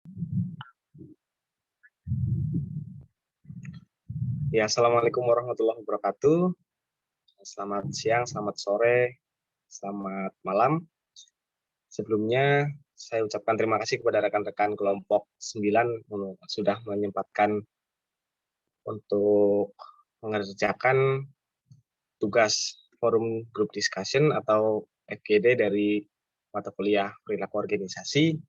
Ya, Assalamualaikum warahmatullahi wabarakatuh. Selamat siang, selamat sore, selamat malam. Sebelumnya, saya ucapkan terima kasih kepada rekan-rekan kelompok 9 sudah menyempatkan untuk mengerjakan tugas forum group discussion atau FGD dari mata kuliah perilaku organisasi.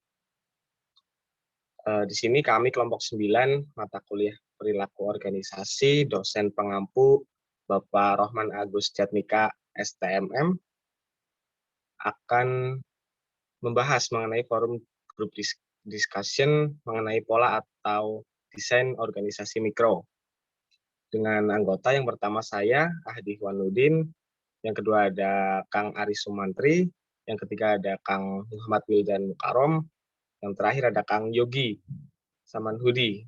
Di sini kami kelompok 9 mata kuliah perilaku organisasi, dosen pengampu Bapak Rohman Agus Jatmika STMM akan membahas mengenai forum group discussion mengenai pola atau desain organisasi mikro. Dengan anggota yang pertama saya, Ahdi Wanudin, yang kedua ada Kang Aris Sumantri, yang ketiga ada Kang Muhammad Wildan Mukarom, yang terakhir ada Kang Yogi Samanhudi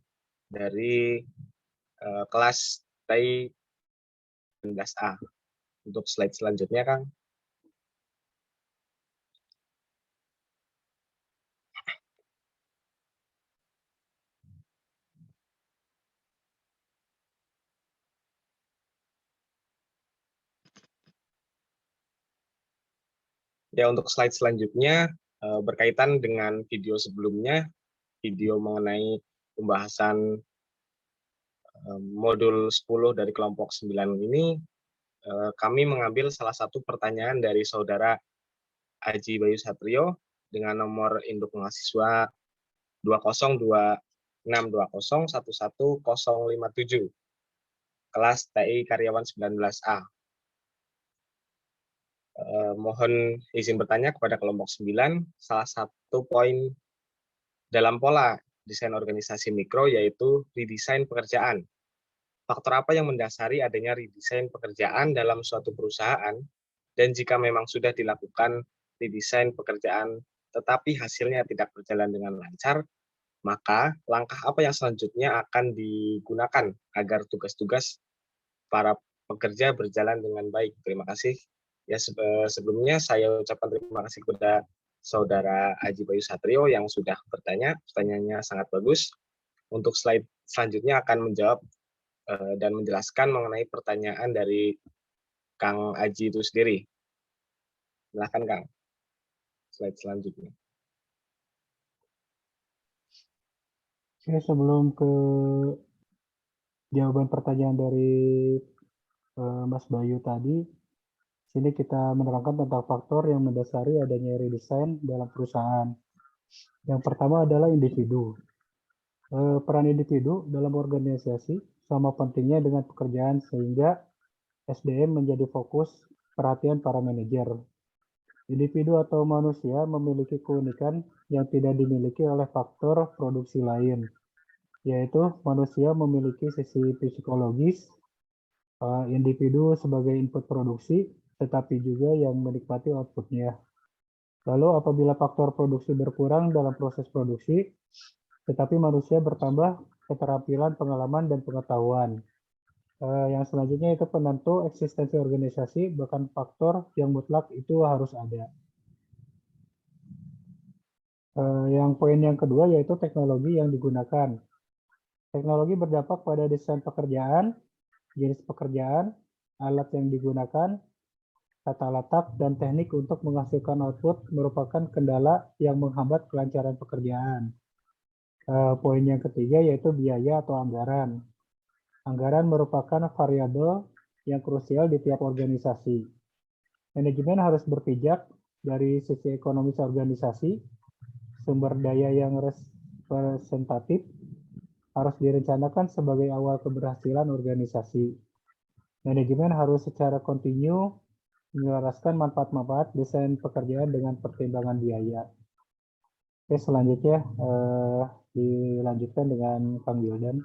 dari kelas TI 19A. Untuk slide selanjutnya, Kang. Ya, untuk slide selanjutnya berkaitan dengan video sebelumnya, video mengenai pembahasan modul 10 dari kelompok 9 ini, kami mengambil salah satu pertanyaan dari saudara Aji Bayu Satrio dengan nomor induk mahasiswa 2020620111057, kelas TI Karyawan 19A. Mohon izin bertanya kepada kelompok 9, salah satu poin dalam pola desain organisasi mikro yaitu redesain pekerjaan. Faktor apa yang mendasari adanya redesain pekerjaan dalam suatu perusahaan, dan jika memang sudah dilakukan redesain pekerjaan tetapi hasilnya tidak berjalan dengan lancar, maka langkah apa yang selanjutnya akan digunakan agar tugas-tugas para pekerja berjalan dengan baik? Terima kasih. Ya, sebelumnya saya ucapkan terima kasih kepada saudara Aji Bayu Satrio yang sudah bertanya. Pertanyaannya sangat bagus. Untuk slide selanjutnya akan menjawab dan menjelaskan mengenai pertanyaan dari Kang Aji itu sendiri. Silakan, Kang. Slide selanjutnya. Oke, sebelum ke jawaban pertanyaan dari Mas Bayu tadi, sini kita menerangkan tentang faktor yang mendasari adanya redesign dalam perusahaan. Yang pertama adalah individu. Peran individu dalam organisasi sama pentingnya dengan pekerjaan sehingga SDM menjadi fokus perhatian para manajer. Individu atau manusia memiliki keunikan yang tidak dimiliki oleh faktor produksi lain, yaitu manusia memiliki sisi psikologis, individu sebagai input produksi, tetapi juga yang menikmati outputnya. Lalu apabila faktor produksi berkurang dalam proses produksi, tetapi manusia bertambah keterampilan, pengalaman, dan pengetahuan. Yang selanjutnya itu penentu eksistensi organisasi, bahkan faktor yang mutlak itu harus ada. Yang poin yang kedua yaitu teknologi yang digunakan. Teknologi berdampak pada desain pekerjaan, jenis pekerjaan, alat yang digunakan, tata letak, dan teknik untuk menghasilkan output merupakan kendala yang menghambat kelancaran pekerjaan. Poin yang ketiga yaitu biaya atau anggaran. Anggaran merupakan variabel yang krusial di tiap organisasi. Manajemen harus berpijak dari sisi ekonomis organisasi, sumber daya yang representatif harus direncanakan sebagai awal keberhasilan organisasi. Manajemen harus secara kontinu menyelaraskan manfaat-manfaat desain pekerjaan dengan pertimbangan biaya. Oke, selanjutnya dilanjutkan dengan Kang Wildan.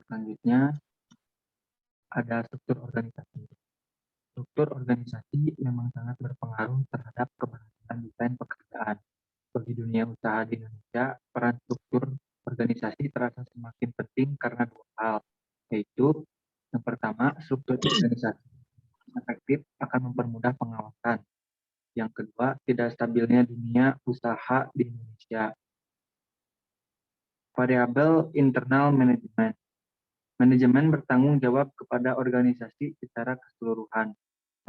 Selanjutnya ada struktur organisasi. Struktur organisasi memang sangat berpengaruh terhadap keberhasilan desain pekerjaan. Bagi dunia usaha di Indonesia, peran struktur organisasi terasa semakin penting karena dua hal, yaitu yang pertama, struktur organisasi efektif akan mempermudah pengawasan. Yang kedua, tidak stabilnya dunia usaha di Indonesia. Variabel internal manajemen. Manajemen bertanggung jawab kepada organisasi secara keseluruhan.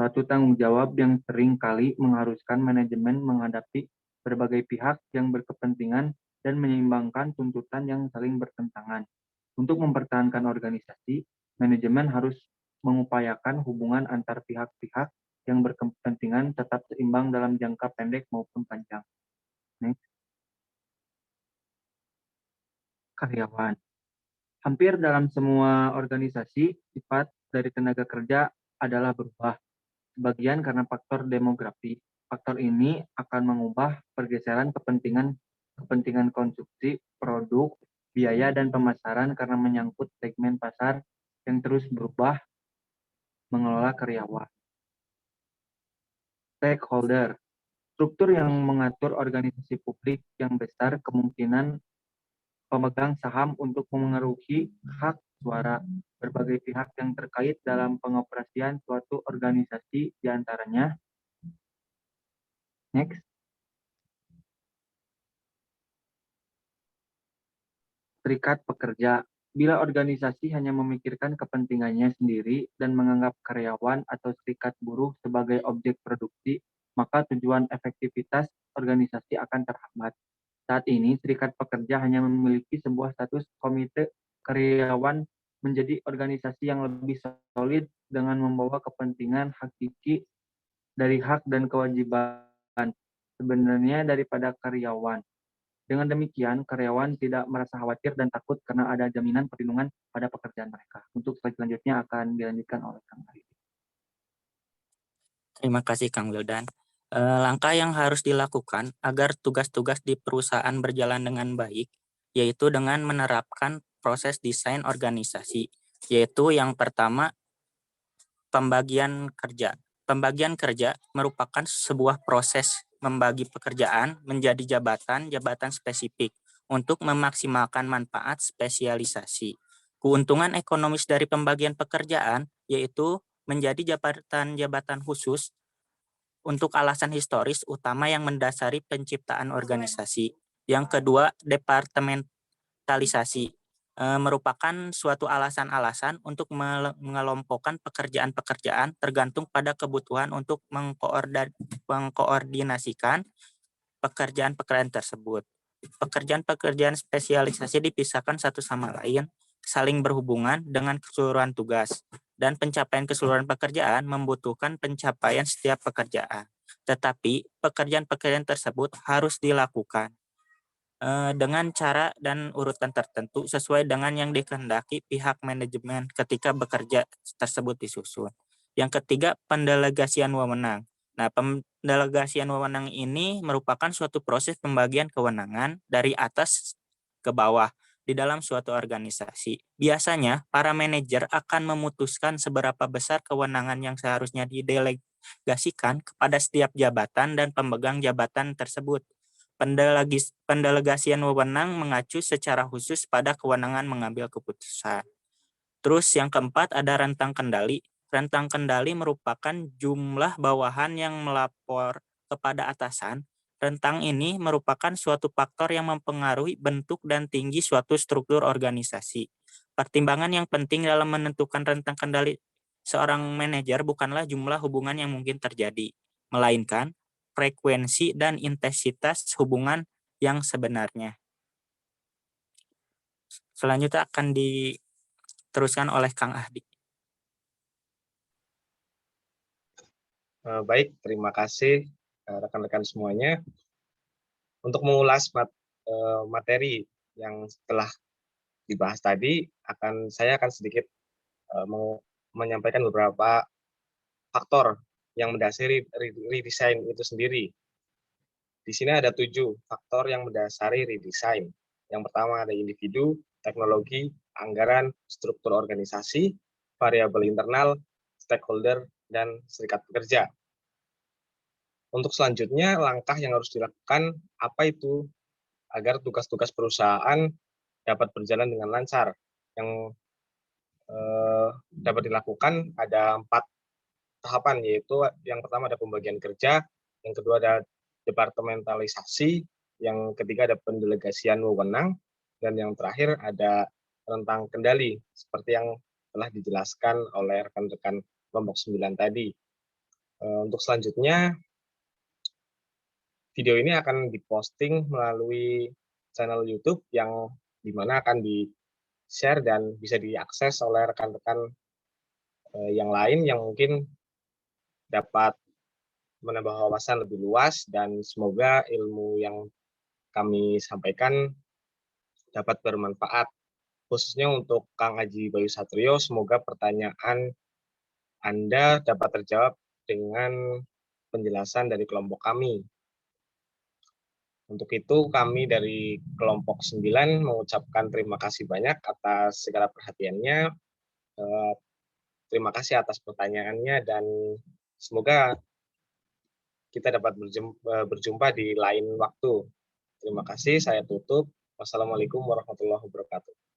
Suatu tanggung jawab yang sering kali mengharuskan manajemen menghadapi berbagai pihak yang berkepentingan dan menyeimbangkan tuntutan yang saling bertentangan. Untuk mempertahankan organisasi, manajemen harus mengupayakan hubungan antar pihak-pihak yang berkepentingan tetap seimbang dalam jangka pendek maupun panjang. Next. Karyawan. Hampir dalam semua organisasi, sifat dari tenaga kerja adalah berubah. Sebagian karena faktor demografi. Faktor ini akan mengubah pergeseran kepentingan konsumsi, produk, biaya, dan pemasaran karena menyangkut segmen pasar yang terus berubah mengelola karyawan. Stakeholder. Struktur yang mengatur organisasi publik yang besar kemungkinan pemegang saham untuk memengaruhi hak suara berbagai pihak yang terkait dalam pengoperasian suatu organisasi diantaranya. Next. Serikat pekerja. Bila organisasi hanya memikirkan kepentingannya sendiri dan menganggap karyawan atau serikat buruh sebagai objek produksi, maka tujuan efektivitas organisasi akan terhambat. Saat ini, serikat pekerja hanya memiliki sebuah status komite karyawan menjadi organisasi yang lebih solid dengan membawa kepentingan hakiki dari hak dan kewajiban sebenarnya daripada karyawan. Dengan demikian, karyawan tidak merasa khawatir dan takut karena ada jaminan perlindungan pada pekerjaan mereka. Untuk slide selanjutnya akan dilanjutkan oleh Kang Ari. Terima kasih Kang Wildan. Langkah yang harus dilakukan agar tugas-tugas di perusahaan berjalan dengan baik, yaitu dengan menerapkan proses desain organisasi, yaitu yang pertama, pembagian kerja. Pembagian kerja merupakan sebuah proses membagi pekerjaan menjadi jabatan-jabatan spesifik untuk memaksimalkan manfaat spesialisasi. Keuntungan ekonomis dari pembagian pekerjaan yaitu menjadi jabatan-jabatan khusus untuk alasan historis utama yang mendasari penciptaan organisasi. Yang kedua, departementalisasi merupakan suatu alasan-alasan untuk mengelompokkan pekerjaan-pekerjaan tergantung pada kebutuhan untuk mengkoordinasikan pekerjaan-pekerjaan tersebut. Pekerjaan-pekerjaan spesialisasi dipisahkan satu sama lain, saling berhubungan dengan keseluruhan tugas, dan pencapaian keseluruhan pekerjaan membutuhkan pencapaian setiap pekerjaan. Tetapi pekerjaan-pekerjaan tersebut harus dilakukan dengan cara dan urutan tertentu sesuai dengan yang dikehendaki pihak manajemen ketika bekerja tersebut disusun. Yang ketiga, pendelegasian wewenang. Nah, pendelegasian wewenang ini merupakan suatu proses pembagian kewenangan dari atas ke bawah di dalam suatu organisasi. Biasanya, para manajer akan memutuskan seberapa besar kewenangan yang seharusnya didelegasikan kepada setiap jabatan dan pemegang jabatan tersebut. Pendelegasian wewenang mengacu secara khusus pada kewenangan mengambil keputusan. Terus yang keempat ada rentang kendali. Rentang kendali merupakan jumlah bawahan yang melapor kepada atasan. Rentang ini merupakan suatu faktor yang mempengaruhi bentuk dan tinggi suatu struktur organisasi. Pertimbangan yang penting dalam menentukan rentang kendali seorang manajer bukanlah jumlah hubungan yang mungkin terjadi, melainkan frekuensi dan intensitas hubungan yang sebenarnya. Selanjutnya akan diteruskan oleh Kang Ahdi. Baik, terima kasih rekan-rekan semuanya. Untuk mengulas materi yang telah dibahas tadi, saya akan sedikit menyampaikan beberapa faktor yang mendasari redesign itu sendiri. Di sini ada 7 faktor yang mendasari redesign. Yang pertama ada individu, teknologi, anggaran, struktur organisasi, variabel internal, stakeholder, dan serikat pekerja. Untuk selanjutnya, langkah yang harus dilakukan apa itu agar tugas-tugas perusahaan dapat berjalan dengan lancar. Yang dapat dilakukan ada 4 tahapan, yaitu yang pertama ada pembagian kerja, yang kedua ada departementalisasi, yang ketiga ada pendelegasian wewenang, dan yang terakhir ada rentang kendali, seperti yang telah dijelaskan oleh rekan-rekan kelompok 9 tadi. Untuk selanjutnya, video ini akan diposting melalui channel YouTube yang dimana akan di-share dan bisa diakses oleh rekan-rekan yang lain yang mungkin dapat menambah wawasan lebih luas, dan semoga ilmu yang kami sampaikan dapat bermanfaat. Khususnya untuk Kang Aji Bayu Satrio, semoga pertanyaan Anda dapat terjawab dengan penjelasan dari kelompok kami. Untuk itu, kami dari kelompok 9 mengucapkan terima kasih banyak atas segala perhatiannya. Terima kasih atas pertanyaannya, dan semoga kita dapat berjumpa di lain waktu. Terima kasih, saya tutup. Wassalamualaikum warahmatullahi wabarakatuh.